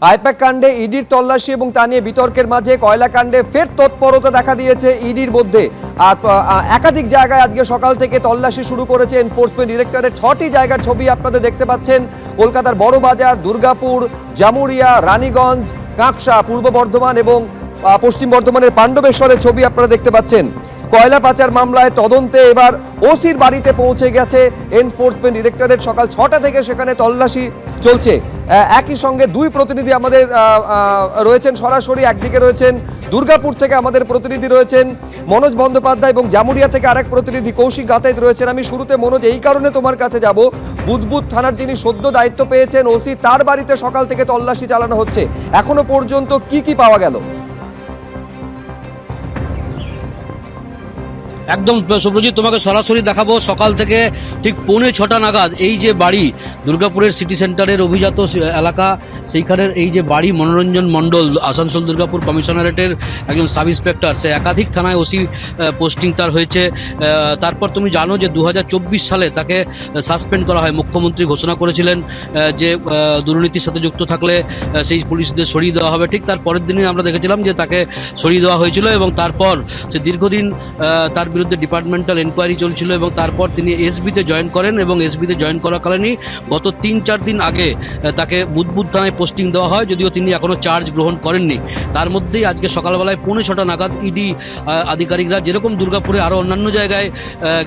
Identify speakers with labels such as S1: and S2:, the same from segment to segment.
S1: I-PAC কাণ্ডে ইডির তল্লাশি এবং তা নিয়ে বিতর্কের মাঝে কয়লা কাণ্ডে ফের তৎপরতা দেখা দিয়েছে ইডির মধ্যে। একাধিক জায়গায় আজকে সকাল থেকে তল্লাশি শুরু করেছে এনফোর্সমেন্ট ডিরেক্টরেট। 6টি জায়গার ছবি আপনাদের দেখতে পাচ্ছেন। কলকাতার বড়বাজার, দুর্গাপুর, জামুরিয়া, রানীগঞ্জ, কাঁকসা, পূর্ব বর্ধমান এবং পশ্চিম বর্ধমানের পাণ্ডবেশ্বরের ছবি আপনারা দেখতে পাচ্ছেন। কয়লা পাচার মামলায় তদন্তে এবার ওসির বাড়িতে পৌঁছে গেছে এনফোর্সমেন্ট ডিরেক্টরেট। সকাল 6টা থেকে সেখানে তল্লাশি চলছে। একই সঙ্গে দুই প্রতিনিধি আমাদের রয়েছেন সরাসরি। একদিকে রয়েছেন দুর্গাপুর থেকে আমাদের প্রতিনিধি রয়েছেন মনোজ বন্দ্যোপাধ্যায় এবং জামুরিয়া থেকে আরেক প্রতিনিধি কৌশিক গাতাইত রয়েছেন। আমি শুরুতে মনোজ এই কারণে তোমার কাছে যাব, বুদবুদ থানার যিনি সদ্য দায়িত্ব পেয়েছেন ওসি, তার বাড়িতে সকাল থেকে তল্লাশি চালানো হচ্ছে। এখনো পর্যন্ত কি কি পাওয়া গেল?
S2: একদম সুব্রজিৎ, তোমাকে সরাসরি দেখাবো। সকাল থেকে ঠিক 5:45 নাগাদ এই যে বাড়ি, দুর্গাপুরের সিটি সেন্টারের অভিজাত এলাকা, সেইখানের এই যে বাড়ি, মনোরঞ্জন মণ্ডল আসানসোল দুর্গাপুর কমিশনারেটের একজন সাব ইন্সপেক্টর, সে একাধিক থানায় ওসি পোস্টিং তার হয়েছে। তারপর তুমি জানো যে 2024 সালে তাকে সাসপেন্ড করা হয়। মুখ্যমন্ত্রী ঘোষণা করেছিলেন যে দুর্নীতির সাথে যুক্ত থাকলে সেই পুলিশদের সরিয়ে দেওয়া হবে। ঠিক তার পরের দিনই আমরা দেখেছিলাম যে তাকে সরিয়ে দেওয়া হয়েছিল এবং তারপর সে দীর্ঘদিন তার বিরুদ্ধে ডিপার্টমেন্টাল এনকোয়ারি চলছিল এবং তারপর তিনি এসবিতে জয়েন করেন এবং এসবিতে জয়েন করাকালীনই গত 3-4 দিন আগে তাকে বুদবুদ থানায় পোস্টিং দেওয়া হয়, যদিও তিনি এখনও চার্জ গ্রহণ করেননি। তার মধ্যেই আজকে সকালবেলায় 5:45 নাগাদ ইডি আধিকারিকরা যেরকম দুর্গাপুরে আরও অন্যান্য জায়গায়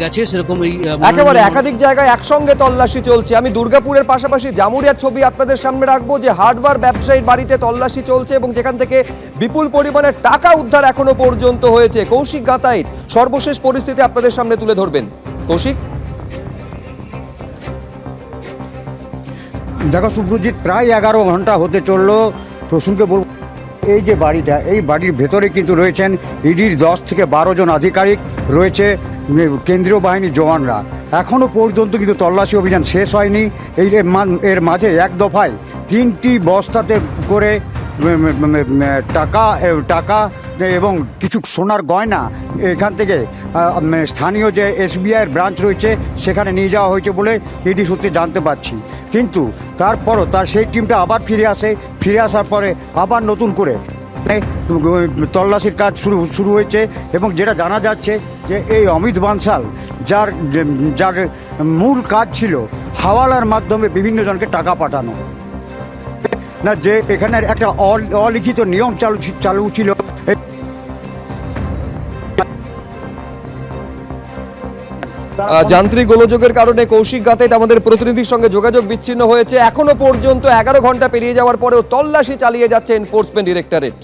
S2: গেছে সেরকম এই
S1: একেবারে একাধিক জায়গায় একসঙ্গে তল্লাশি চলছে। আমি দুর্গাপুরের পাশাপাশি জামুরিয়ার ছবি আপনাদের সামনে রাখবো, যে হার্ডওয়্যার ব্যবসায়ীর বাড়িতে তল্লাশি চলছে এবং যেখান থেকে বিপুল পরিমাণে টাকা উদ্ধার এখনো পর্যন্ত হয়েছে। কৌশিক গাতাইত সর্বশেষ পরিস্থিতি আপনাদের সামনে তুলে ধরবেন। কৌশিক।
S3: দেখো সুব্রজিৎ, প্রায় 11 ঘন্টা হতে চললো। প্রসূনকে বলব, এই যে বাড়িটা, এই বাড়ির ভেতরে কিন্তু রয়েছেন ইডির 10 থেকে 12 জন আধিকারিক, রয়েছে কেন্দ্রীয় বাহিনীর জওয়ানরা। এখনও পর্যন্ত কিন্তু তল্লাশি অভিযান শেষ হয়নি। এর মাঝে এক দফায় 3টি বস্তাতে করে টাকা এবং কিছু সোনার গয়না এখান থেকে স্থানীয় যে এসবিআইয়ের ব্রাঞ্চ রয়েছে সেখানে নিয়ে যাওয়া হয়েছে বলে ইডি সূত্রে জানতে পারছি। কিন্তু তারপরও সেই টিমটা আবার ফিরে আসার পরে আবার নতুন করে তল্লাশির কাজ শুরু হয়েছে এবং যেটা জানা যাচ্ছে যে এই অমিত বানসাল, যার মূল কাজ ছিল হাওয়ালার মাধ্যমে বিভিন্ন জনকে টাকা পাঠানো, না যে এখানের একটা অলিখিত নিয়ম চালু ছিল।
S1: যান্ত্রিক গোলযোগের কারণে কৌশিক গাতাইত আমাদের প্রতিনিধির সঙ্গে যোগাযোগ বিচ্ছিন্ন হয়েছে। এখনো পর্যন্ত 11 ঘন্টা পেরিয়ে যাওয়ার পরেও তল্লাশি চালিয়ে যাচ্ছে এনফোর্সমেন্ট ডিরেক্টরেট।